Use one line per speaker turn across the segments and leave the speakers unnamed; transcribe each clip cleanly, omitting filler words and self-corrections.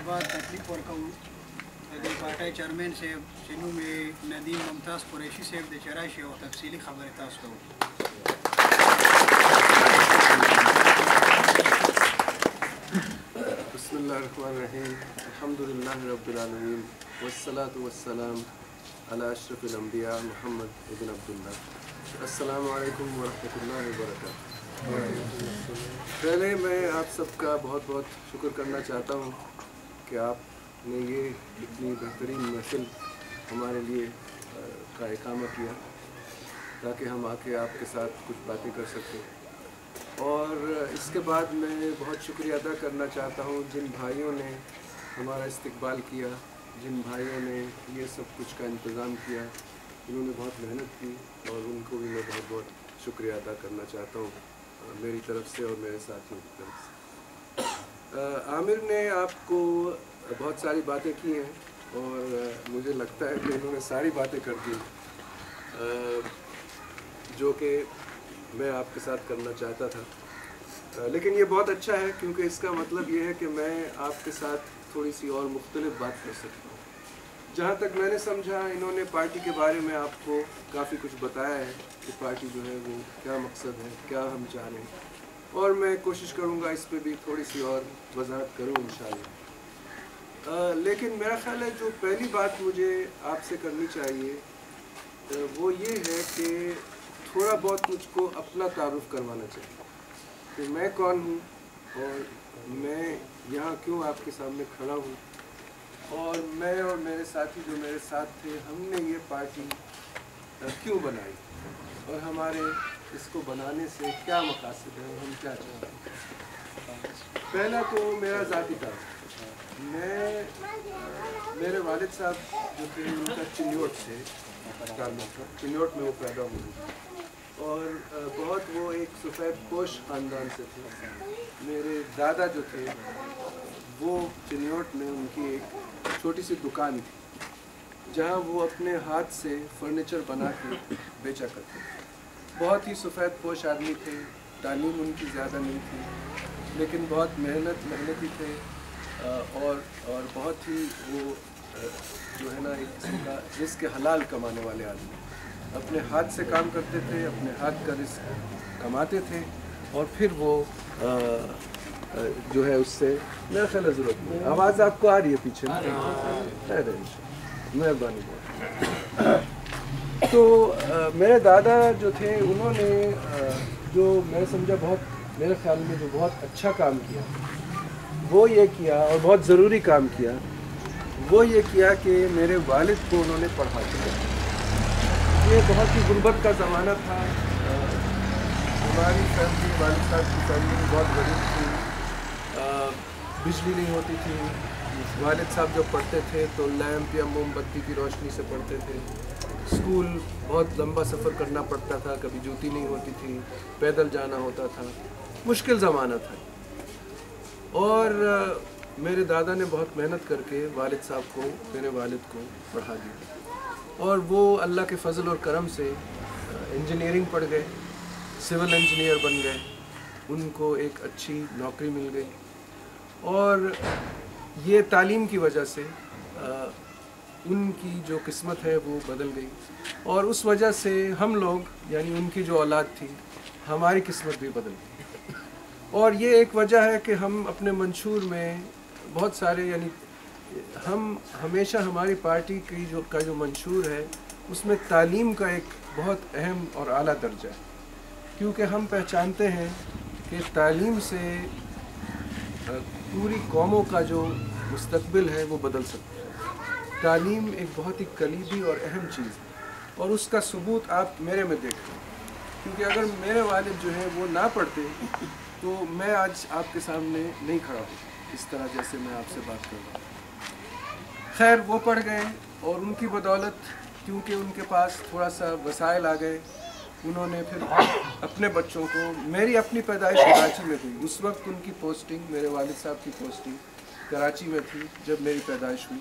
بعد تکلیف ورکوم د پارټۍ چیرمن صاحب چې نوم یې ندیم ممتاز قریشي صاحب د چې راشي او تفصیلي خبرې تاسو ته وکړي.
بسم اللہ الرحمن الرحیم. الحمد للہ رب العالمین والصلاة والسلام علی اشرف الانبیاء محمد ابن عبداللہ. السلام علیکم ورحمۃ اللہ وبرکاتہ. پہلے میں آپ سب کا بہت بہت شکر کرنا چاہتا ہوں کہ آپ نے یہ اتنی بہترین محفل ہمارے لیے کا اقامہ کیا تاکہ ہم آ کے آپ کے ساتھ کچھ باتیں کر سکیں. اور اس کے بعد میں بہت شکریہ ادا کرنا چاہتا ہوں جن بھائیوں نے ہمارا استقبال کیا، جن بھائیوں نے یہ سب کچھ کا انتظام کیا. انہوں نے بہت محنت کی اور ان کو بھی میں بہت بہت شکریہ ادا کرنا چاہتا ہوں میری طرف سے اور میرے ساتھیوں کی طرف سے. عامر نے آپ کو بہت ساری باتیں کی ہیں اور مجھے لگتا ہے کہ انہوں نے ساری باتیں کر دی جو کہ میں آپ کے ساتھ کرنا چاہتا تھا. لیکن یہ بہت اچھا ہے کیونکہ اس کا مطلب یہ ہے کہ میں آپ کے ساتھ تھوڑی سی اور مختلف بات کر سکتا ہوں. جہاں تک میں نے سمجھا انہوں نے پارٹی کے بارے میں آپ کو کافی کچھ بتایا ہے کہ پارٹی جو ہے وہ کیا مقصد ہے، کیا ہم چاہ رہے ہیں، اور میں کوشش کروں گا اس پہ بھی تھوڑی سی اور وضاحت کروں انشاءاللہ. لیکن میرا خیال ہے جو پہلی بات مجھے آپ سے کرنی چاہیے وہ یہ ہے کہ تھوڑا بہت مجھ کو اپنا تعارف کروانا چاہیے کہ میں کون ہوں اور میں یہاں کیوں آپ کے سامنے کھڑا ہوں، اور میں اور میرے ساتھی جو میرے ساتھ تھے ہم نے یہ پارٹی کیوں بنائی اور ہمارے اس کو بنانے سے کیا مقاصد ہے اور ہم کیا چاہتے ہیں. پہلا تو میرا ذاتی تعارف. میرے والد صاحب جو تھے ان کا چنیوٹ سے تعلق تھا. چنیوٹ میں وہ پیدا ہوئے اور بہت وہ ایک سفید پوش خاندان سے تھے. میرے دادا جو تھے وہ چنیوٹ میں ان کی ایک چھوٹی سی دکان تھی جہاں وہ اپنے ہاتھ سے فرنیچر بنا کے بیچا کرتے تھے. بہت ہی سفید پوش آدمی تھے. تعلیم ان کی زیادہ نہیں تھی لیکن بہت محنتی تھے اور بہت ہی وہ جو ہے نا ایک قسم کا رزق حلال کمانے والے آدمی. اپنے ہاتھ سے کام کرتے تھے، اپنے ہاتھ کا رزق کماتے تھے اور پھر وہ جو ہے اس سے میرا خیال ہے ضرورت نہیں. آواز آپ کو آ رہی ہے پیچھے؟ مہربانی. تو میرے دادا جو تھے انہوں نے جو میں سمجھا بہت میرے خیال میں جو بہت اچھا کام کیا وہ یہ کیا اور بہت ضروری کام کیا وہ یہ کیا کہ میرے والد کو انہوں نے پڑھا دیا. یہ بہت ہی غربت کا زمانہ تھا. ہماری فیملی، والد صاحب کی فیملی بہت غریب تھی. بجلی نہیں ہوتی تھی. والد صاحب جب پڑھتے تھے تو لیمپ یا موم بتی کی روشنی سے پڑھتے تھے. اسکول بہت لمبا سفر کرنا پڑتا تھا. کبھی جوتی نہیں ہوتی تھی، پیدل جانا ہوتا تھا. مشکل زمانہ تھا. اور میرے دادا نے بہت محنت کر کے والد صاحب کو، میرے والد کو پڑھا دیا اور وہ اللہ کے فضل اور کرم سے انجینئرنگ پڑھ گئے، سول انجینئر بن گئے. ان کو ایک اچھی نوکری مل گئی اور یہ تعلیم کی وجہ سے ان کی جو قسمت ہے وہ بدل گئی اور اس وجہ سے ہم لوگ یعنی ان کی جو اولاد تھی ہماری قسمت بھی بدل گئی. اور یہ ایک وجہ ہے کہ ہم اپنے منشور میں بہت سارے یعنی ہم ہمیشہ ہماری پارٹی کی جو منشور ہے اس میں تعلیم کا ایک بہت اہم اور اعلیٰ درجہ ہے کیونکہ ہم پہچانتے ہیں کہ تعلیم سے پوری قوموں کا جو مستقبل ہے وہ بدل سکتا ہے. تعلیم ایک بہت ہی کلیدی اور اہم چیز ہے اور اس کا ثبوت آپ میرے میں دیکھتے ہیں کیونکہ اگر میرے والد جو ہے وہ نہ پڑھتے تو میں آج آپ کے سامنے نہیں کھڑا ہوں اس طرح جیسے میں آپ سے بات کر رہا ہوں. خیر وہ پڑھ گئے اور ان کی بدولت کیونکہ ان کے پاس تھوڑا سا وسائل آ گئے انہوں نے پھر اپنے بچوں کو میری اپنی پیدائش کراچی میں ہوئی. اس وقت ان کی پوسٹنگ میرے والد صاحب کی پوسٹنگ کراچی میں تھی جب میری پیدائش ہوئی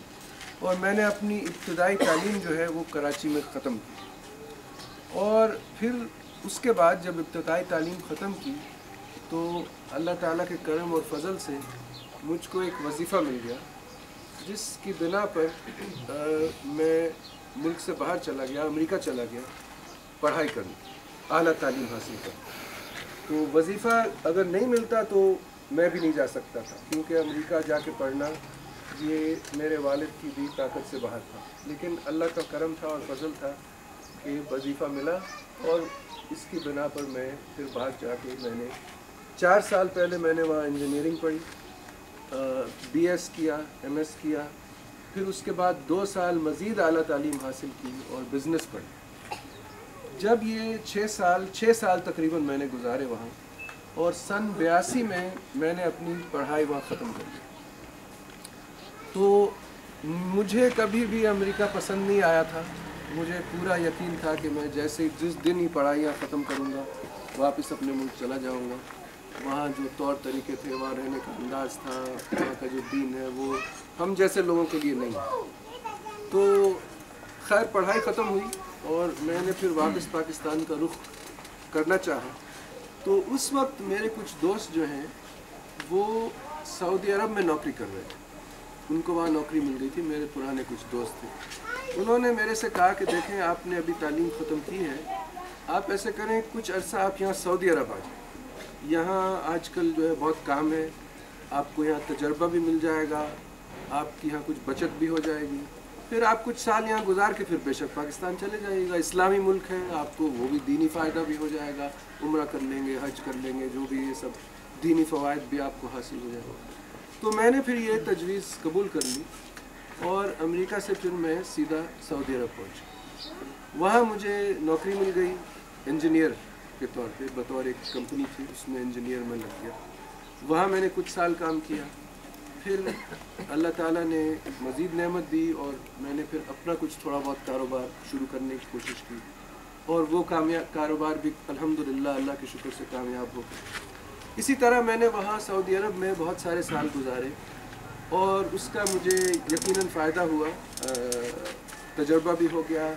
اور میں نے اپنی ابتدائی تعلیم جو ہے وہ کراچی میں ختم کی. اور پھر اس کے بعد جب ابتدائی تعلیم ختم کی تو اللہ تعالیٰ کے کرم اور فضل سے مجھ کو ایک وظیفہ مل گیا جس کی بنا پر میں ملک سے باہر چلا گیا، امریکہ چلا گیا پڑھائی کرنے، اعلیٰ تعلیم حاصل کرنے. تو وظیفہ اگر نہیں ملتا تو میں بھی نہیں جا سکتا تھا، کیونکہ امریکہ جا کے پڑھنا یہ میرے والد کی بھی طاقت سے باہر تھا. لیکن اللہ کا کرم تھا اور فضل تھا کہ وظیفہ ملا، اور اس کی بنا پر میں پھر باہر جا کے میں نے 4 سال پہلے میں نے وہاں انجینئرنگ پڑھی، BS کیا، MS کیا، پھر اس کے بعد 2 سال مزید اعلیٰ تعلیم حاصل کی اور بزنس پڑھی. جب یہ 6 سال تقریباً میں نے گزارے وہاں، اور سن 82 میں میں نے اپنی پڑھائی وہاں ختم کر لی. تو مجھے کبھی بھی امریکہ پسند نہیں آیا تھا. مجھے پورا یقین تھا کہ میں جیسے جس دن ہی پڑھائیاں ختم کروں گا واپس اپنے ملک چلا جاؤں گا. وہاں جو طور طریقے تھے، وہاں رہنے کا انداز تھا، وہاں کا جو دین ہے وہ ہم جیسے لوگوں کے لیے نہیں. تو خیر پڑھائی ختم ہوئی اور میں نے پھر واپس پاکستان کا رخ کرنا چاہا. تو اس وقت میرے کچھ دوست جو ہیں وہ سعودی عرب میں نوکری کر رہے تھے، ان کو وہاں نوکری مل گئی تھی. میرے پرانے کچھ دوست تھے، انہوں نے میرے سے کہا کہ دیکھیں آپ نے ابھی تعلیم ختم کی ہے، آپ ایسے کریں کچھ عرصہ آپ یہاں سعودی عرب آ جائیں، یہاں آج کل جو ہے بہت کام ہے، آپ کو یہاں تجربہ بھی مل جائے گا، آپ کی یہاں کچھ بچت بھی ہو جائے گی، پھر آپ کچھ سال یہاں گزار کے پھر بے شک پاکستان چلے جائیے گا، اسلامی ملک ہے، آپ کو وہ بھی دینی فائدہ بھی ہو جائے گا، عمرہ کر لیں گے، حج کر لیں گے، جو بھی یہ سب دینی فوائد بھی آپ کو حاصل ہو جائے گا. تو میں نے پھر یہ تجویز قبول کر لی اور امریکہ سے پھر میں سیدھا سعودی عرب پہنچا. وہاں مجھے نوکری مل گئی انجینئر کے طور پہ، بطور ایک کمپنی تھی اس میں انجینئر میں لگ گیا. وہاں میں نے کچھ سال کام کیا، پھر اللہ تعالیٰ نے مزید نعمت دی اور میں نے پھر اپنا کچھ تھوڑا بہت کاروبار شروع کرنے کی کوشش کی، اور وہ کاروبار بھی الحمدللہ اللہ کے شکر سے کامیاب ہو گیا. اسی طرح میں نے وہاں سعودی عرب میں بہت سارے سال گزارے اور اس کا مجھے یقیناً فائدہ ہوا، تجربہ بھی ہو گیا،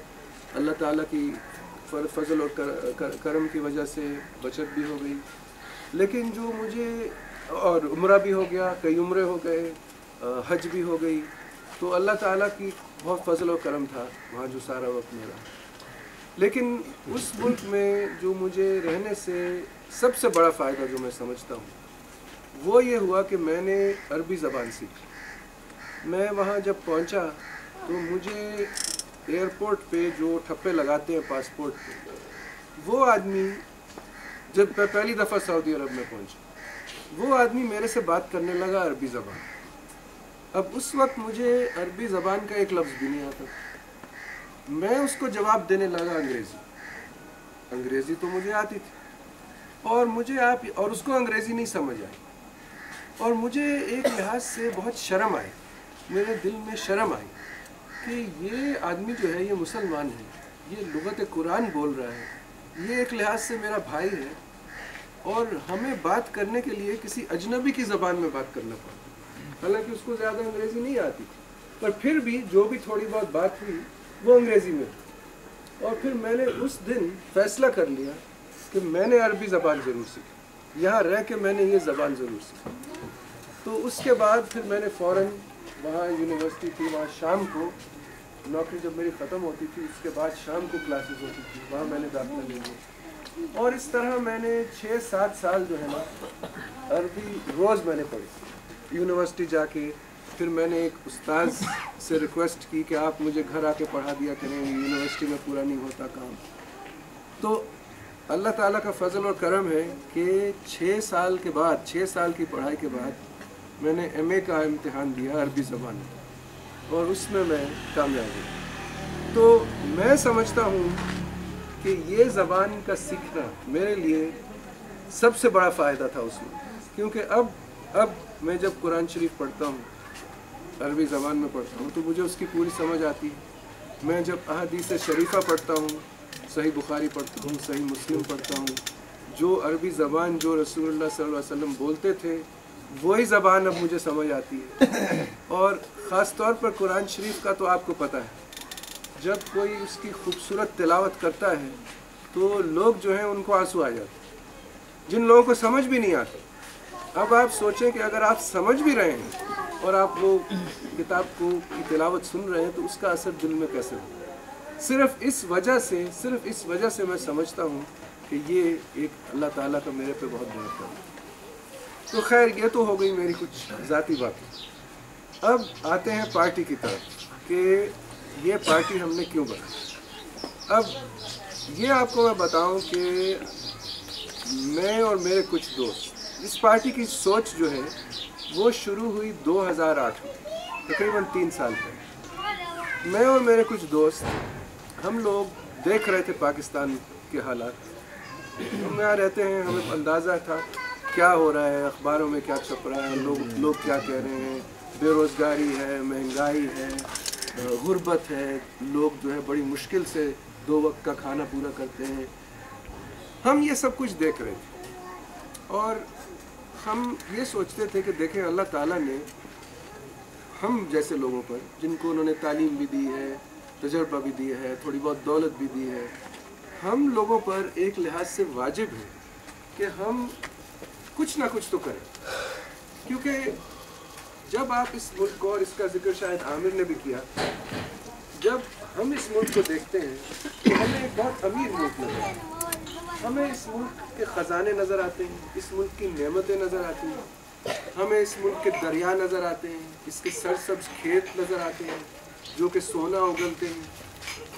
اللہ تعالیٰ کی فضل اور کرم کی وجہ سے بچت بھی ہو گئی. لیکن جو مجھے اور عمرہ بھی ہو گیا، کئی عمرے ہو گئے، حج بھی ہو گئی. تو اللہ تعالیٰ کی بہت فضل و کرم تھا وہاں جو سارا وقت میرا. لیکن اس ملک میں جو مجھے رہنے سے سب سے بڑا فائدہ جو میں سمجھتا ہوں وہ یہ ہوا کہ میں نے عربی زبان سیکھی. میں وہاں جب پہنچا تو مجھے ایئرپورٹ پہ جو ٹھپے لگاتے ہیں پاسپورٹ پہ، وہ آدمی جب میں پہلی دفعہ سعودی عرب میں پہنچا وہ آدمی میرے سے بات کرنے لگا عربی زبان. اب اس وقت مجھے عربی زبان کا ایک لفظ بھی نہیں آتا، میں اس کو جواب دینے لگا انگریزی تو مجھے آتی تھی، اور اس کو انگریزی نہیں سمجھ آئی، اور مجھے ایک لحاظ سے بہت شرم آئی، میرے دل میں شرم آئی کہ یہ آدمی جو ہے یہ مسلمان ہے، یہ لغت قرآن بول رہا ہے، یہ ایک لحاظ سے میرا بھائی ہے، اور ہمیں بات کرنے کے لیے کسی اجنبی کی زبان میں بات کرنا پڑتا. حالانکہ اس کو زیادہ انگریزی نہیں آتی، پر پھر بھی جو بھی تھوڑی بہت بات ہوئی وہ انگریزی میں. اور پھر میں نے اس دن فیصلہ کر لیا کہ میں نے عربی زبان ضرور سیکھی، یہاں رہ کے میں نے یہ زبان ضرور سیکھی. تو اس کے بعد پھر میں نے فوراً وہاں یونیورسٹی تھی، وہاں شام کو نوکری جب میری ختم ہوتی تھی اس کے بعد شام کو کلاسز ہوتی تھی، وہاں میں نے داخلہ لے لیا. اور اس طرح میں نے 6-7 سال جو ہے نا عربی روز میں نے پڑھی یونیورسٹی جا کے. پھر میں نے ایک استاذ سے ریکویسٹ کی کہ آپ مجھے گھر آ کے پڑھا دیا کریں، یونیورسٹی میں پورا نہیں ہوتا کام. تو اللہ تعالیٰ کا فضل اور کرم ہے کہ 6 سال کے بعد، 6 سال کی پڑھائی کے بعد میں نے MA کا امتحان دیا عربی زبان میں، اور اس میں کامیاب ہوا. تو میں سمجھتا ہوں کہ یہ زبان کا سیکھنا میرے لیے سب سے بڑا فائدہ تھا اس میں، کیونکہ اب میں جب قرآن شریف پڑھتا ہوں عربی زبان میں پڑھتا ہوں تو مجھے اس کی پوری سمجھ آتی ہے. میں جب احادیث شریفہ پڑھتا ہوں، صحیح بخاری پڑھتا ہوں، صحیح مسلم پڑھتا ہوں، جو عربی زبان جو رسول اللہ صلی اللہ علیہ وسلم بولتے تھے وہی زبان اب مجھے سمجھ آتی ہے. اور خاص طور پر قرآن شریف کا تو آپ کو پتہ ہے، جب کوئی اس کی خوبصورت تلاوت کرتا ہے تو لوگ جو ہیں ان کو آنسو آ جاتے ہیں، جن لوگوں کو سمجھ بھی نہیں آتا. اب آپ سوچیں کہ اگر آپ سمجھ بھی رہے ہیں اور آپ وہ کتاب کی تلاوت سن رہے ہیں تو اس کا اثر دل میں کیسے ہو؟ صرف اس وجہ سے میں سمجھتا ہوں کہ یہ ایک اللہ تعالیٰ کا میرے پہ بہت بڑا کرم ہے۔ تو خیر یہ تو ہو گئی میری کچھ ذاتی باتیں۔ اب آتے ہیں پارٹی کی طرف کہ یہ پارٹی ہم نے کیوں بنائی۔ اب یہ آپ کو میں بتاؤں کہ میں اور میرے کچھ دوست، اس پارٹی کی سوچ جو ہے وہ شروع ہوئی 2008 میں، تقریباً 3 سال پہلے۔ میں اور میرے کچھ دوست ہم لوگ دیکھ رہے تھے پاکستان کے حالات، ہم یہاں رہتے ہیں، ہمیں اندازہ تھا کیا ہو رہا ہے، اخباروں میں کیا چھپ رہا ہے، لوگ کیا کہہ رہے ہیں، بے روزگاری ہے، مہنگائی ہے، غربت ہے، لوگ جو ہے بڑی مشکل سے 2 وقت کا کھانا پورا کرتے ہیں۔ ہم یہ سب کچھ دیکھ رہے تھے اور ہم یہ سوچتے تھے کہ دیکھیں اللہ تعالیٰ نے ہم جیسے لوگوں پر، جن کو انہوں نے تعلیم بھی دی ہے، تجربہ بھی دیا ہے، تھوڑی بہت دولت بھی دی ہے، ہم لوگوں پر ایک لحاظ سے واجب ہے کہ ہم کچھ نہ کچھ تو کریں، کیونکہ جب آپ اس ملک کو، اور اس کا ذکر شاید عامر نے بھی کیا، جب ہم اس ملک کو دیکھتے ہیں تو ہمیں ایک بہت امیر ملک نظر آتا ہے، ہمیں اس ملک کے خزانے نظر آتے ہیں، اس ملک کی نعمتیں نظر آتی ہیں، ہمیں اس ملک کے دریا نظر آتے ہیں، اس کے سرسبز کھیت نظر آتے ہیں جو کہ سونا اگلتے ہیں،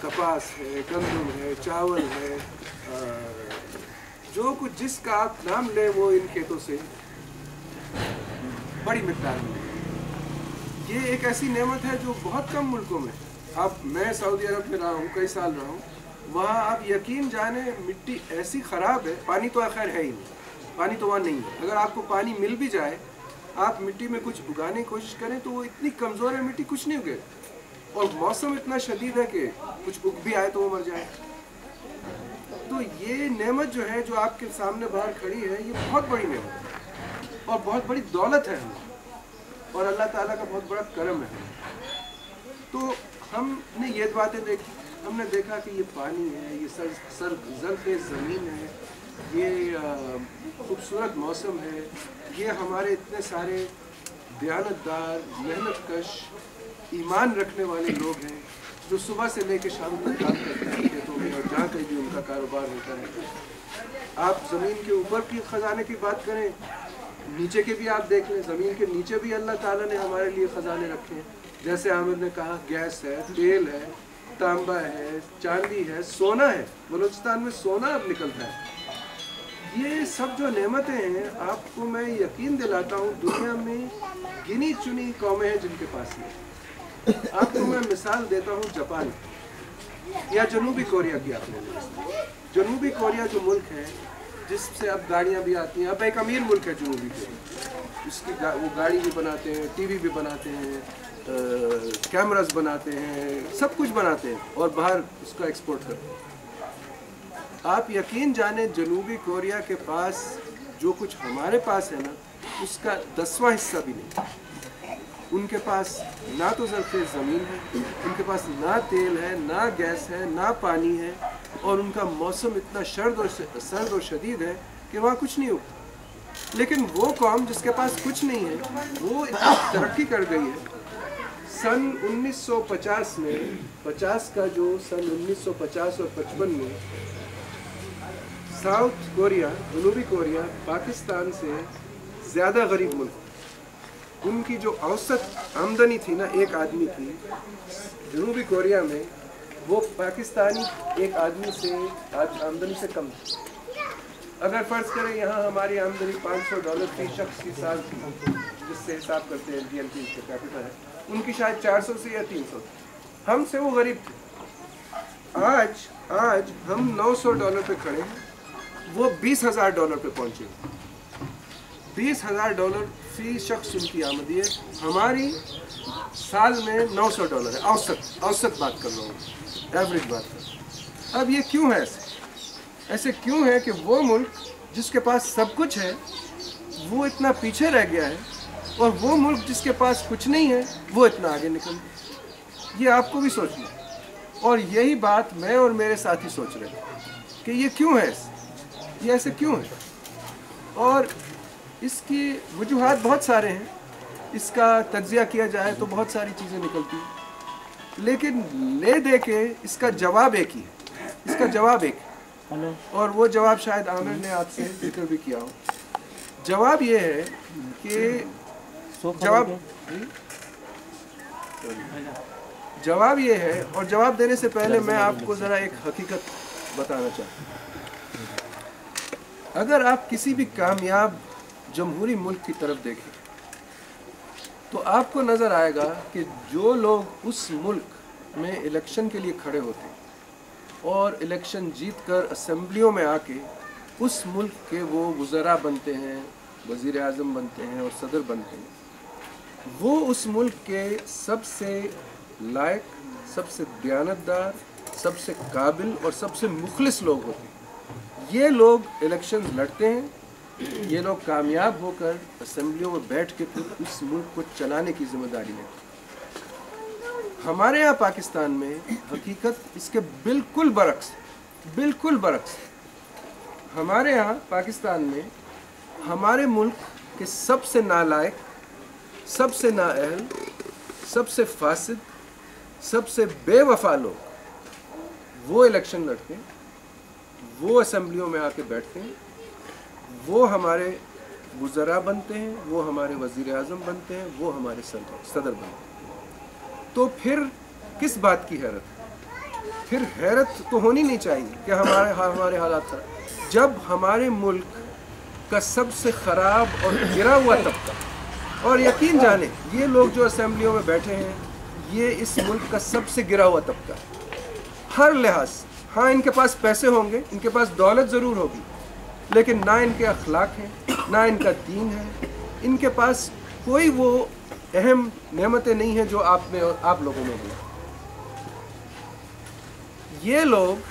کپاس ہے، گندم ہے، چاول ہے، جو کچھ جس کا آپ نام لیں وہ ان کھیتوں سے بڑی مقدار میں۔ یہ ایک ایسی نعمت ہے جو بہت کم ملکوں میں، میں سعودی عرب میں رہا ہوں، کئی سال رہا ہوں، وہاں آپ یقین جانیں مٹی ایسی خراب ہے، پانی تو خیر ہے ہی نہیں، پانی تو وہاں نہیں ہے، اگر آپ کو پانی مل بھی جائے آپ مٹی میں کچھ اگانے کی کوشش کریں تو وہ اتنی کمزور ہے مٹی، کچھ نہیں اگے، اور موسم اتنا شدید ہے کہ کچھ اگ بھی آئے تو وہ مر جائے۔ تو یہ نعمت جو ہے جو آپ کے سامنے باہر کھڑی ہے، یہ بہت بڑی نعمت ہے اور بہت بڑی دولت ہے ہمیں، اور اللہ تعالیٰ کا بہت بڑا کرم ہے۔ تو ہم نے یہ باتیں دیکھی، ہم نے دیکھا کہ یہ پانی ہے، یہ زرخیز زمین ہے، یہ خوبصورت موسم ہے، یہ ہمارے اتنے سارے دیانتدار، محنت کش، ایمان رکھنے والے لوگ ہیں جو صبح سے لے کے شام تک کام کرتے ہیں کھیتوں میں، اور جہاں کہیں بھی ان کا کاروبار ہوتا ہے۔ آپ زمین کے اوپر کی خزانے کی بات کریں، نیچے کے بھی آپ دیکھ لیں، زمین کے نیچے بھی اللہ تعالیٰ نے ہمارے لیے خزانے رکھے ہیں، جیسے عامر نے کہا گیس ہے، تیل ہے، تانبا ہے، چاندی ہے، سونا ہے، بلوچستان میں سونا اب نکلتا ہے۔ یہ سب جو نعمتیں ہیں، آپ کو میں یقین دلاتا ہوں دنیا میں گنی چنی قومیں ہیں جن کے پاس نہیں۔ آپ کو میں مثال دیتا ہوں جاپان یا جنوبی کوریا کی۔ آپ نے جنوبی کوریا جو ملک ہے جس سے اب گاڑیاں بھی آتی ہیں، اب ایک امیر ملک ہے جنوبی کوریا، اس کی وہ گاڑی بھی بناتے ہیں، ٹی وی بھی بناتے ہیں، کیمراز بناتے ہیں، سب کچھ بناتے ہیں اور باہر اس کا ایکسپورٹ کرتے ہیں۔ آپ یقین جانیں جنوبی کوریا کے پاس جو کچھ ہمارے پاس ہے نا، اس کا 10واں حصہ بھی نہیں۔ ان کے پاس نہ تو زرخیز زمین ہے، ان کے پاس نہ تیل ہے، نہ گیس ہے، نہ پانی ہے، اور ان کا موسم اتنا سرد اور شدید ہے کہ وہاں کچھ نہیں ہوتا۔ لیکن وہ قوم جس کے پاس کچھ نہیں ہے وہ اتنی ترقی کر گئی ہے۔ سن 1950 میں، 50 کا جو سن 1950 اور 55 میں ساؤتھ کوریا، جنوبی کوریا پاکستان سے زیادہ غریب ملک، ان کی جو اوسط آمدنی تھی نا ایک آدمی کی جنوبی کوریا میں، وہ پاکستانی ایک آدمی سے آمدنی سے کم تھی۔ اگر فرض کریں یہاں ہماری آمدنی $500 فی شخص کی سال تھی، جس سے حساب کرتے ہیں GNP per capita ہے، ان کی شاید 400 سے یا 300 تھی، ہم سے وہ غریب تھے۔ آج ہم $900 پہ کھڑے ہیں، وہ $20,000 پہ پہنچے ہیں۔ $20,000 فی شخص ان کی آمدنی ہے، ہماری سال میں $900 ہے، اوسط بات کر رہا ہوں، ایوریج بات کر رہا ہوں۔ اب یہ کیوں ہے ایسے کیوں ہے کہ وہ ملک جس کے پاس سب کچھ ہے وہ اتنا پیچھے رہ گیا ہے، اور وہ ملک جس کے پاس کچھ نہیں ہے وہ اتنا آگے نکل گیا۔ یہ آپ کو بھی سوچنا، اور یہی بات میں اور میرے ساتھی سوچ رہے ہیں کہ یہ کیوں ہے، یہ ایسے کیوں ہے۔ اور اس کی وجوہات بہت سارے ہیں، اس کا تجزیہ کیا جائے تو بہت ساری چیزیں نکلتی ہیں، لیکن لے دے کے اس کا جواب ایک ہی ہے، اس کا جواب ایک ہے، اور وہ جواب شاید عامر نے آپ سے ذکر بھی کیا ہو۔ جواب یہ ہے کہ جواب یہ ہے، اور جواب دینے سے پہلے میں آپ کو ذرا ایک حقیقت بتانا چاہتا ہوں۔ اگر آپ کسی بھی کامیاب جمہوری ملک کی طرف دیکھیں تو آپ کو نظر آئے گا کہ جو لوگ اس ملک میں الیکشن کے لیے کھڑے ہوتے ہیں اور الیکشن جیت کر اسمبلیوں میں آ کے اس ملک کے وہ وزراء بنتے ہیں، وزیر اعظم بنتے ہیں اور صدر بنتے ہیں، وہ اس ملک کے سب سے لائق، سب سے دیانتدار، سب سے قابل اور سب سے مخلص لوگ ہوتے ہیں۔ یہ لوگ الیکشنز لڑتے ہیں، یہ لوگ کامیاب ہو کر اسمبلیوں میں بیٹھ کے پھر اس ملک کو چلانے کی ذمہ داری لیتے ہیں۔ ہمارے یہاں پاکستان میں حقیقت اس کے بالکل برعکس ہے، بالکل برعکس ہے۔ ہمارے یہاں پاکستان میں ہمارے ملک کے سب سے نالائق، سب سے نااہل، سب سے فاسد، سب سے بے وفا لوگ وہ الیکشن لڑتے ہیں، وہ اسمبلیوں میں آ کے بیٹھتے ہیں، وہ ہمارے وزراء بنتے ہیں، وہ ہمارے وزیر اعظم بنتے ہیں، وہ ہمارے صدر بنتے ہیں۔ تو پھر کس بات کی حیرت ہے؟ پھر حیرت تو ہونی نہیں چاہیے کہ ہمارے حالات خراب، جب ہمارے ملک کا سب سے خراب اور گرا ہوا طبقہ، اور یقین جانیں یہ لوگ جو اسمبلیوں میں بیٹھے ہیں یہ اس ملک کا سب سے گرا ہوا طبقہ ہے ہر لحاظ سے۔ ہاں ان کے پاس پیسے ہوں گے، ان کے پاس دولت ضرور ہوگی، لیکن نہ ان کے اخلاق ہیں، نہ ان کا دین ہے، ان کے پاس کوئی وہ اہم نعمتیں نہیں ہیں جو آپ لوگوں میں ہیں۔ یہ لوگ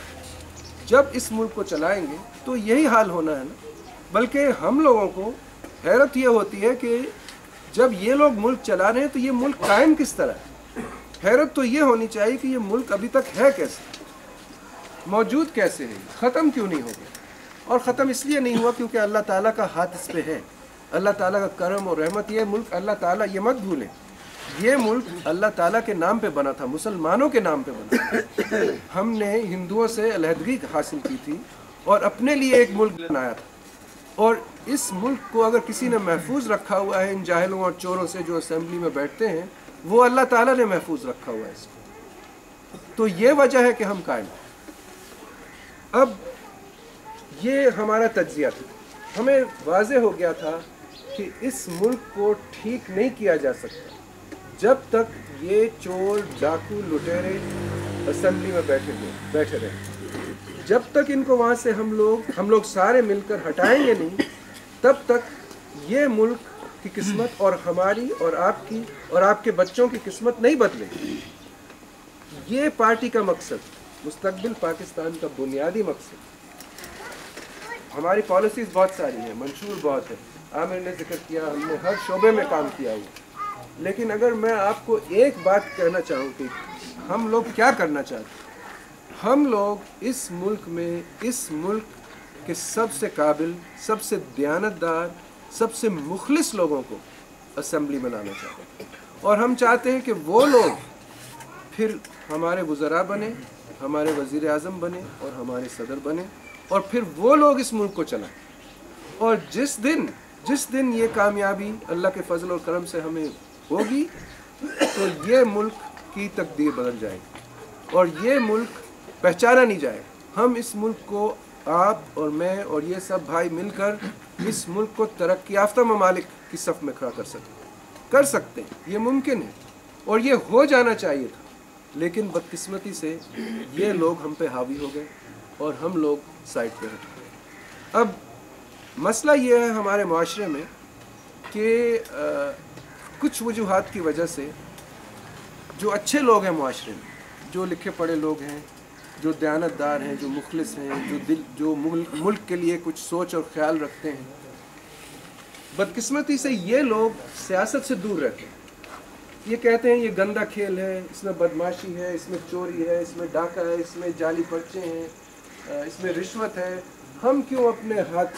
جب اس ملک کو چلائیں گے تو یہی حال ہونا ہے نا۔ بلکہ ہم لوگوں کو حیرت یہ ہوتی ہے کہ جب یہ لوگ ملک چلا رہے ہیں تو یہ ملک قائم کس طرح ہے؟ حیرت تو یہ ہونی چاہیے کہ یہ ملک ابھی تک ہے کیسے، موجود کیسے ہے، ختم کیوں نہیں ہو گیا؟ اور ختم اس لیے نہیں ہوا کیونکہ اللہ تعالیٰ کا ہاتھ اس پہ ہے، اللہ تعالیٰ کا کرم اور رحمت۔ یہ ملک اللہ تعالیٰ، یہ مت بھولیں، یہ ملک اللہ تعالیٰ کے نام پہ بنا تھا، مسلمانوں کے نام پہ بنا تھا۔ ہم نے ہندوؤں سے علیحدگی حاصل کی تھی اور اپنے لیے ایک ملک بنایا تھا، اور اس ملک کو اگر کسی نے محفوظ رکھا ہوا ہے ان جاہلوں اور چوروں سے جو اسمبلی میں بیٹھتے ہیں، وہ اللہ تعالیٰ نے محفوظ رکھا ہوا ہے اس کو۔ تو یہ وجہ ہے کہ ہم قائم ہیں۔ اب یہ ہمارا تجزیہ تھا، ہمیں واضح ہو گیا تھا کہ اس ملک کو ٹھیک نہیں کیا جا سکتا جب تک یہ چور، ڈاکو، لٹیرے اسمبلی میں بیٹھے رہے۔ جب تک ان کو وہاں سے ہم لوگ سارے مل کر ہٹائیں گے نہیں، تب تک یہ ملک کی قسمت اور ہماری اور آپ کی اور آپ کے بچوں کی قسمت نہیں بدلے گی۔ یہ پارٹی کا مقصد، مستقبل پاکستان کا بنیادی مقصد۔ ہماری پالیسیز بہت ساری ہیں، منشور بہت ہے، عامر نے ذکر کیا، ہم نے ہر شعبے میں کام کیا ہوا، لیکن اگر میں آپ کو ایک بات کہنا چاہوں کہ ہم لوگ کیا کرنا چاہتے ہیں، ہم لوگ اس ملک میں، اس ملک کے سب سے قابل، سب سے دیانتدار، سب سے مخلص لوگوں کو اسمبلی میں لانا چاہتے ہیں، اور ہم چاہتے ہیں کہ وہ لوگ پھر ہمارے وزراء بنے، ہمارے وزیر اعظم بنے اور ہمارے صدر بنے، اور پھر وہ لوگ اس ملک کو چلائیں۔ اور جس دن یہ کامیابی اللہ کے فضل اور کرم سے ہمیں ہوگی تو یہ ملک کی تقدیر بدل جائے گی اور یہ ملک پہچانا نہیں جائے گا۔ ہم اس ملک کو، آپ اور میں اور یہ سب بھائی مل کر اس ملک کو ترقی یافتہ ممالک کی صف میں کھڑا کر سکتے ہیں، یہ ممکن ہے اور یہ ہو جانا چاہیے تھا، لیکن بدقسمتی سے یہ لوگ ہم پہ حاوی ہو گئے اور ہم لوگ سائڈ پہ ہٹ گئے۔ اب مسئلہ یہ ہے ہمارے معاشرے میں کہ کچھ وجوہات کی وجہ سے جو اچھے لوگ ہیں معاشرے میں، جو لکھے پڑھے لوگ ہیں، جو دیانتدار ہیں، جو مخلص ہیں، جو ملک کے لیے کچھ سوچ اور خیال رکھتے ہیں، بدقسمتی سے یہ لوگ سیاست سے دور رہتے ہیں۔ یہ کہتے ہیں یہ گندا کھیل ہے، اس میں بدماشی ہے، اس میں چوری ہے، اس میں ڈاکہ ہے، اس میں جعلی پرچے ہیں، اس میں رشوت ہے، ہم کیوں اپنے ہاتھ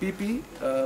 PP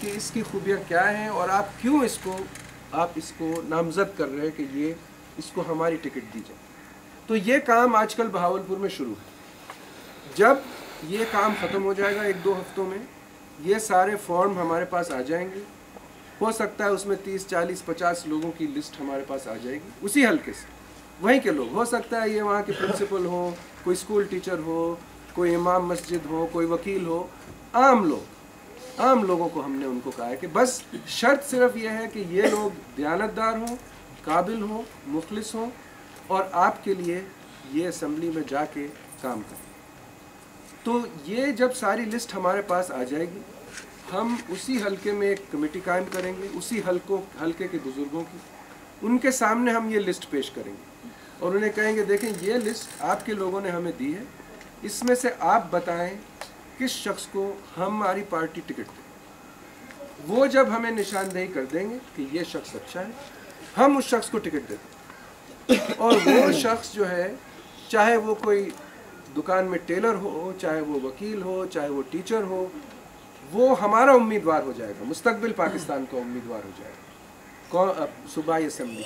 کہ اس کی خوبیاں کیا ہیں اور آپ کیوں اس کو نامزد کر رہے ہیں کہ اس کو ہماری ٹکٹ دی جائے. تو یہ کام آج کل بہاولپور میں شروع ہے. جب یہ کام ختم ہو جائے گا 1-2 ہفتوں میں، یہ سارے فارم ہمارے پاس آ جائیں گے. ہو سکتا ہے اس میں 30, 40, 50 لوگوں کی لسٹ ہمارے پاس آ جائے گی اسی حلقے سے، وہیں کے لوگ. ہو سکتا ہے یہ وہاں کے پرنسپل ہو، کوئی اسکول ٹیچر ہو، کوئی امام مسجد ہو، کوئی وکیل ہو، عام لوگوں کو ہم نے ان کو کہا ہے کہ بس شرط صرف یہ ہے کہ یہ لوگ دیانتدار ہوں، قابل ہوں، مخلص ہوں اور آپ کے لیے یہ اسمبلی میں جا کے کام کریں. تو یہ جب ساری لسٹ ہمارے پاس آ جائے گی، ہم اسی حلقے میں ایک کمیٹی قائم کریں گے، اسی حلقے کے بزرگوں کی. ان کے سامنے ہم یہ لسٹ پیش کریں گے اور انہیں کہیں گے دیکھیں یہ لسٹ آپ کے لوگوں نے ہمیں دی ہے، اس میں سے آپ بتائیں کس شخص کو ہماری پارٹی ٹکٹ دے. وہ جب ہمیں نشاندہی کر دیں گے کہ یہ شخص اچھا ہے، ہم اس شخص کو ٹکٹ دیتے ہیں. اور وہ شخص جو ہے، چاہے وہ کوئی دکان میں ٹیلر ہو، چاہے وہ وکیل ہو، چاہے وہ ٹیچر ہو، وہ ہمارا امیدوار ہو جائے گا، مستقبل پاکستان کا امیدوار ہو جائے گا صوبائی اسمبلی.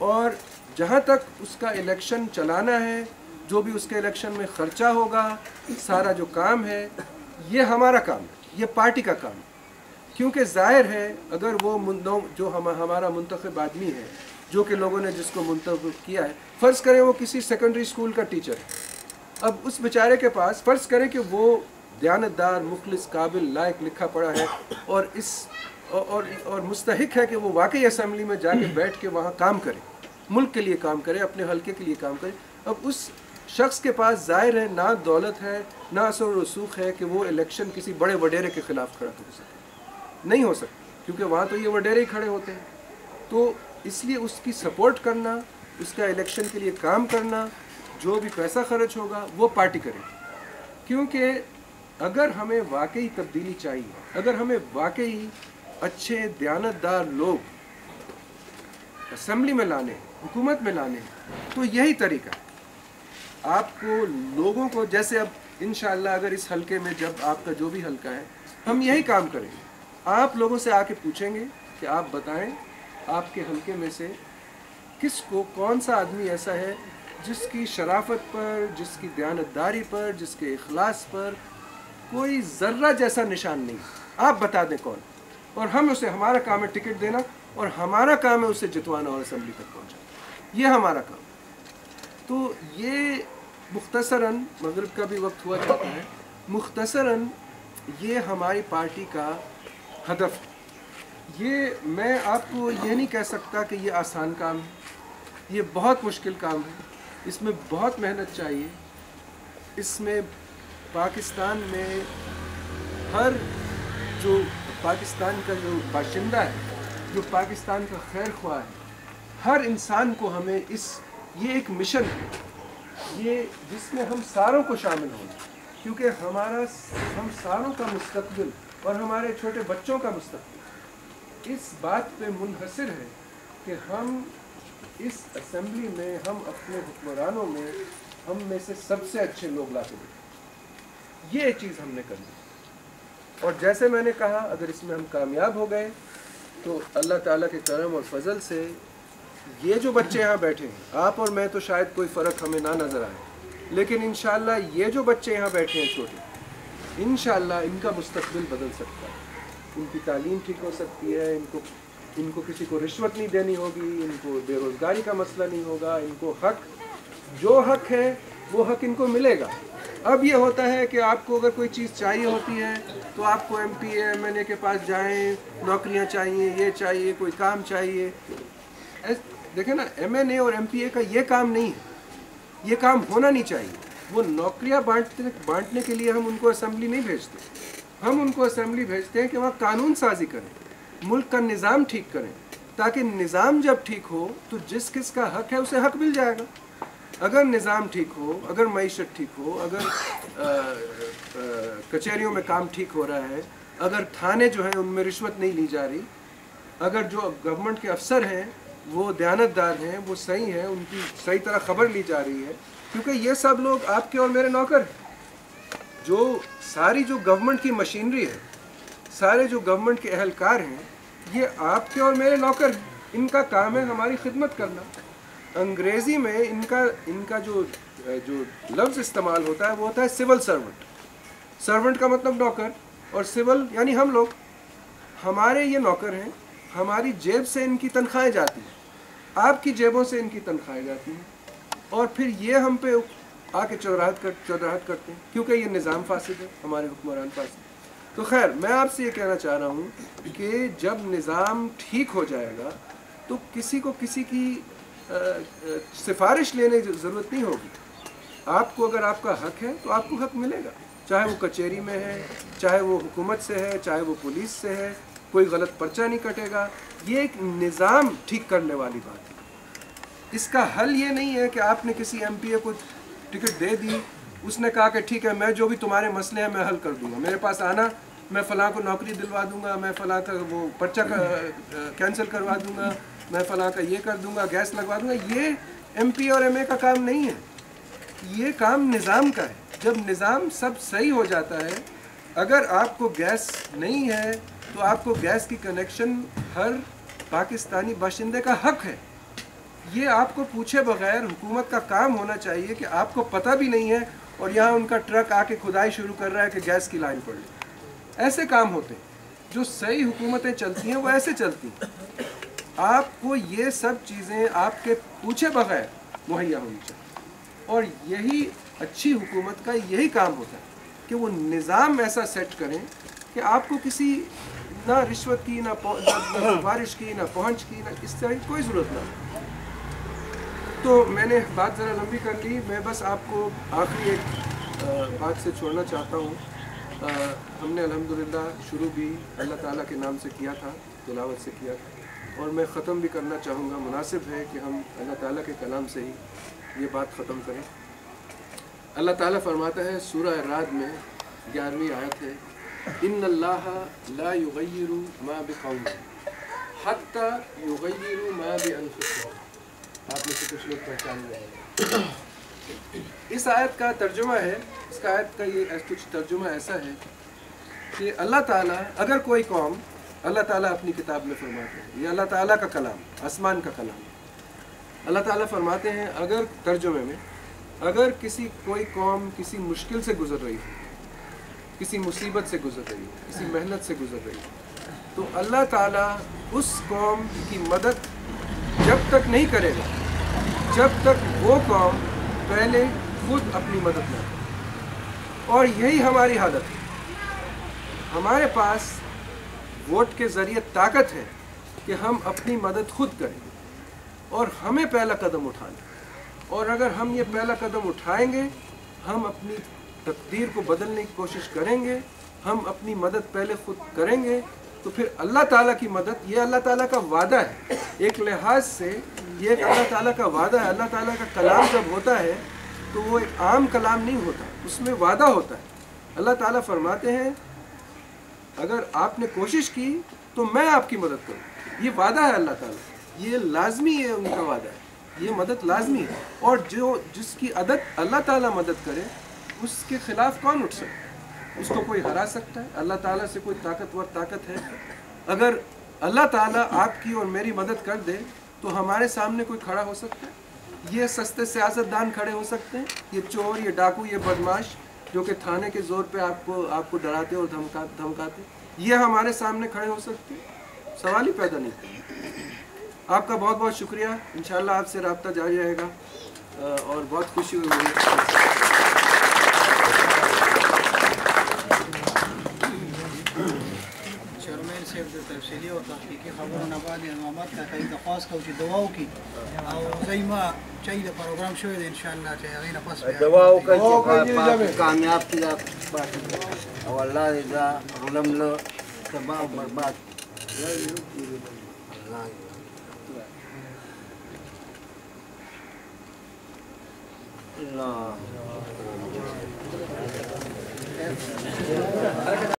اور جہاں تک اس کا الیکشن چلانا ہے، جو بھی اس کے الیکشن میں خرچہ ہوگا، سارا جو کام ہے یہ ہمارا کام ہے، یہ پارٹی کا کام ہے. کیونکہ ظاہر ہے اگر وہ جو ہمارا منتخب آدمی ہے، جو کہ لوگوں نے جس کو منتخب کیا ہے، فرض کریں وہ کسی سیکنڈری اسکول کا ٹیچر ہے، اب اس بیچارے کے پاس فرض کریں کہ وہ دیانتدار، مخلص، قابل، لائق، لکھا پڑھا ہے اور مستحق ہے کہ وہ واقعی اسمبلی میں جا کے بیٹھ کے وہاں کام کرے، ملک کے لیے کام کرے، اپنے حلقے کے لیے کام کرے. اب اس شخص کے پاس ظاہر ہے نہ دولت ہے، نہ اثر و رسوخ ہے کہ وہ الیکشن کسی بڑے وڈیرے کے خلاف کھڑا ہو سکے. نہیں ہو سکتا، کیونکہ وہاں تو یہ وڈیرے ہی کھڑے ہوتے ہیں. تو اس لیے اس کی سپورٹ کرنا، اس کا الیکشن کے لیے کام کرنا، جو بھی پیسہ خرچ ہوگا وہ پارٹی کرے. کیونکہ اگر ہمیں واقعی تبدیلی چاہیے، اگر ہمیں واقعی اچھے دیانتدار لوگ اسمبلی میں لانے، حکومت میں لانے، تو یہی طریقہ ہے. آپ کو لوگوں کو، جیسے اب انشاءاللہ اگر اس حلقے میں جب آپ کا جو بھی حلقہ ہے، ہم یہی کام کریں گے. آپ لوگوں سے آ کے پوچھیں گے کہ آپ بتائیں آپ کے حلقے میں سے کس کو، کون سا آدمی ایسا ہے جس کی شرافت پر، جس کی دیانتداری پر، جس کے اخلاص پر کوئی ذرہ جیسا نشان نہیں. آپ بتا دیں کون، اور ہم اسے، ہمارا کام ہے ٹکٹ دینا اور ہمارا کام ہے اسے جتوانا اور اسمبلی تک پہنچانا. یہ ہمارا کام. تو یہ مختصراً، مغرب کا بھی وقت ہوا جاتا ہے، مختصراً یہ ہماری پارٹی کا ہدف ہے. یہ میں آپ کو یہ نہیں کہہ سکتا کہ یہ آسان کام ہے، یہ بہت مشکل کام ہے. اس میں بہت محنت چاہیے. اس میں پاکستان میں ہر جو پاکستان کا جو باشندہ ہے، جو پاکستان کا خیر خواہ ہے، ہر انسان کو ہمیں یہ ایک مشن ہے، یہ جس میں ہم ساروں کو شامل ہوں، کیونکہ ہم ساروں کا مستقبل اور ہمارے چھوٹے بچوں کا مستقبل اس بات پہ منحصر ہے کہ ہم اس اسمبلی میں، ہم اپنے حکمرانوں میں، ہم میں سے سب سے اچھے لوگ لا کے دیں. یہ چیز ہم نے کرنی. اور جیسے میں نے کہا، اگر اس میں ہم کامیاب ہو گئے تو اللہ تعالیٰ کے کرم اور فضل سے یہ جو بچے یہاں بیٹھے ہیں، آپ اور میں تو شاید کوئی فرق ہمیں نہ نظر آئے، لیکن انشاءاللہ یہ جو بچے یہاں بیٹھے ہیں چھوٹے، انشاءاللہ ان کا مستقبل بدل سکتا ہے. ان کی تعلیم ٹھیک ہو سکتی ہے، ان کو کسی کو رشوت نہیں دینی ہوگی، ان کو بے روزگاری کا مسئلہ نہیں ہوگا، ان کو جو حق ہے وہ حق ان کو ملے گا. اب یہ ہوتا ہے کہ آپ کو اگر کوئی چیز چاہیے ہوتی ہے تو آپ کو ایم پی ایم این اے کے پاس جائیں، نوکریاں چاہیے، یہ چاہیے، کوئی کام چاہیے. دیکھیں نا، ایم این اے اور ایم پی اے کا یہ کام نہیں ہے، یہ کام ہونا نہیں چاہیے. وہ نوکریاں بانٹنے کے لیے ہم ان کو اسمبلی نہیں بھیجتے. ہم ان کو اسمبلی بھیجتے ہیں کہ وہاں قانون سازی کریں، ملک کا نظام ٹھیک کریں، تاکہ نظام جب ٹھیک ہو تو جس کس کا حق ہے اسے حق مل جائے گا. اگر نظام ٹھیک ہو، اگر معیشت ٹھیک ہو، اگر کچہریوں میں کام ٹھیک ہو رہا ہے، اگر تھانے جو ہیں ان میں رشوت نہیں لی جا رہی، اگر جو گورنمنٹ کے افسر ہیں وہ دیانتدار ہیں، وہ صحیح ہیں، ان کی صحیح طرح خبر لی جا رہی ہے، کیونکہ یہ سب لوگ آپ کے اور میرے نوکر ہیں. جو ساری جو گورنمنٹ کی مشینری ہے سارے جو گورنمنٹ کے اہلکار ہیں یہ آپ کے اور میرے نوکر ہیں، ان کا کام ہے ہماری خدمت کرنا. انگریزی میں ان کا جو لفظ استعمال ہوتا ہے وہ ہوتا ہے سول سرونٹ. سرونٹ کا مطلب نوکر، اور سول یعنی ہم لوگ. ہمارے یہ نوکر ہیں، ہماری جیب سے ان کی تنخواہیں جاتی ہیں، آپ کی جیبوں سے ان کی تنخواہیں جاتی ہیں، اور پھر یہ ہم پہ آ کے چودراہٹ کرتے ہیں کیونکہ یہ نظام فاسد ہے، ہمارے حکمران فاسد. تو خیر، میں آپ سے یہ کہنا چاہ رہا ہوں کہ جب نظام ٹھیک ہو جائے گا تو کسی کو کسی کی سفارش لینے کی ضرورت نہیں ہوگی. آپ کو اگر آپ کا حق ہے تو آپ کو حق ملے گا، چاہے وہ کچہری میں ہے، چاہے وہ حکومت سے ہے، چاہے وہ پولیس سے ہے. کوئی غلط پرچہ نہیں کٹے گا. یہ ایک نظام ٹھیک کرنے والی بات ہے. اس کا حل یہ نہیں ہے کہ آپ نے کسی ایم پی اے کو ٹکٹ دے دی، اس نے کہا کہ ٹھیک ہے میں جو بھی تمہارے مسئلے ہیں میں حل کر دوں گا، میرے پاس آنا، میں فلاں کو نوکری دلوا دوں گا، میں فلاں کا وہ پرچہ کینسل کروا دوں گا، میں فلاں کا یہ کر دوں گا، گیس لگوا دوں گا. یہ ایم پی اور ایم اے کا کام نہیں ہے، یہ کام نظام کا ہے. جب نظام سب صحیح ہو جاتا ہے، اگر آپ کو گیس نہیں ہے تو آپ کو گیس کی کنیکشن ہر پاکستانی باشندے کا حق ہے. یہ آپ کو پوچھے بغیر حکومت کا کام ہونا چاہیے کہ آپ کو پتہ بھی نہیں ہے اور یہاں ان کا ٹرک آ کے کھدائی شروع کر رہا ہے کہ گیس کی لائن پڑ لے. ایسے کام ہوتے ہیں. جو صحیح حکومتیں چلتی ہیں وہ ایسے چلتی ہیں. آپ کو یہ سب چیزیں آپ کے پوچھے بغیر مہیا ہونی چاہیے، اور یہی اچھی حکومت کا یہی کام ہوتا ہے کہ وہ نظام ایسا سیٹ کریں کہ آپ کو کسی نہ رشوت کی، نہ سفارش کی، نہ پہنچ کی، نہ اس طرح کی کوئی ضرورت نہ ہو. تو میں نے بات ذرا لمبی کر لی. میں بس آپ کو آخری ایک بات سے چھوڑنا چاہتا ہوں. ہم نے الحمدللہ شروع بھی اللہ تعالیٰ کے نام سے کیا تھا، تلاوت سے کیا تھا، اور میں ختم بھی کرنا چاہوں گا. مناسب ہے کہ ہم اللہ تعالیٰ کے کلام سے ہی یہ بات ختم کریں. اللہ تعالیٰ فرماتا ہے سورہ الرعد میں 11ویں آیت ہے، ان اللہ لا یغیر ما بقوم حتی یغیر ما بانفسهم. آپ میں سے کچھ لوگ پہچان رہے ہیں. اس آیت کا ترجمہ ہے، اس کا آیت کا یہ کچھ ترجمہ ایسا ہے کہ اللہ تعالیٰ، اگر کوئی قوم، اللہ تعالیٰ اپنی کتاب میں فرماتے ہیں، یہ اللہ تعالیٰ کا کلام، آسمان کا کلام. اللہ تعالیٰ فرماتے ہیں اگر ترجمے میں اگر کوئی قوم کسی مشکل سے گزر رہی ہے، کسی مصیبت سے گزر رہی ہے، کسی محنت سے گزر رہی ہے، تو اللہ تعالیٰ اس قوم کی مدد جب تک نہیں کرے گا جب تک وہ قوم پہلے خود اپنی مدد نہ کرے. اور یہی ہماری حالت ہے. ہمارے پاس ووٹ کے ذریعے طاقت ہے کہ ہم اپنی مدد خود کریں، اور ہمیں پہلا قدم اٹھانا. اور اگر ہم یہ پہلا قدم اٹھائیں گے، ہم اپنی تقدیر کو بدلنے کی کوشش کریں گے، ہم اپنی مدد پہلے خود کریں گے، تو پھر اللہ تعالیٰ کی مدد، یہ اللہ تعالیٰ کا وعدہ ہے. ایک لحاظ سے یہ ایک اللہ تعالیٰ کا وعدہ ہے. اللہ تعالیٰ کا کلام جب ہوتا ہے تو وہ ایک عام کلام نہیں ہوتا، اس میں وعدہ ہوتا ہے. اللہ تعالیٰ فرماتے ہیں اگر آپ نے کوشش کی تو میں آپ کی مدد کروں. یہ وعدہ ہے اللہ تعالیٰ، یہ لازمی ہے، ان کا وعدہ ہے، یہ مدد لازمی ہے. اور جس کی اللہ تعالیٰ مدد کرے اس کے خلاف کون اٹھ سکتا ہے؟ اس کو کوئی ہرا سکتا ہے؟ اللہ تعالیٰ سے کوئی طاقتور طاقت ہے؟ اگر اللہ تعالیٰ آپ کی اور میری مدد کر دے تو ہمارے سامنے کوئی کھڑا ہو سکتا ہے؟ یہ سستے سیاستدان کھڑے ہو سکتے ہیں؟ یہ چور، یہ ڈاکو، یہ بدماش جو کہ تھانے کے زور پہ آپ کو ڈراتے اور دھمکاتے، یہ ہمارے سامنے کھڑے ہو سکتے ہیں؟ سوال ہی پیدا نہیں کرتے. آپ کا بہت بہت شکریہ. انشاءاللہ آپ سے رابطہ جاری رہے گا، اور بہت خوشی ہوئی مجھے.
چیئرمین صاحب د تفصیلي او تحقیقي خبرو نه بعد امامت ته کوي درخواست کوو چې دعا وکړي، او ځای ما چې د پروګرام شوی دی انشاءالله چې هغې نه پس بیا
دعا وکړي چې کامیاب کړي، او الله دې دا ظلم له تباہ او برباد اللہ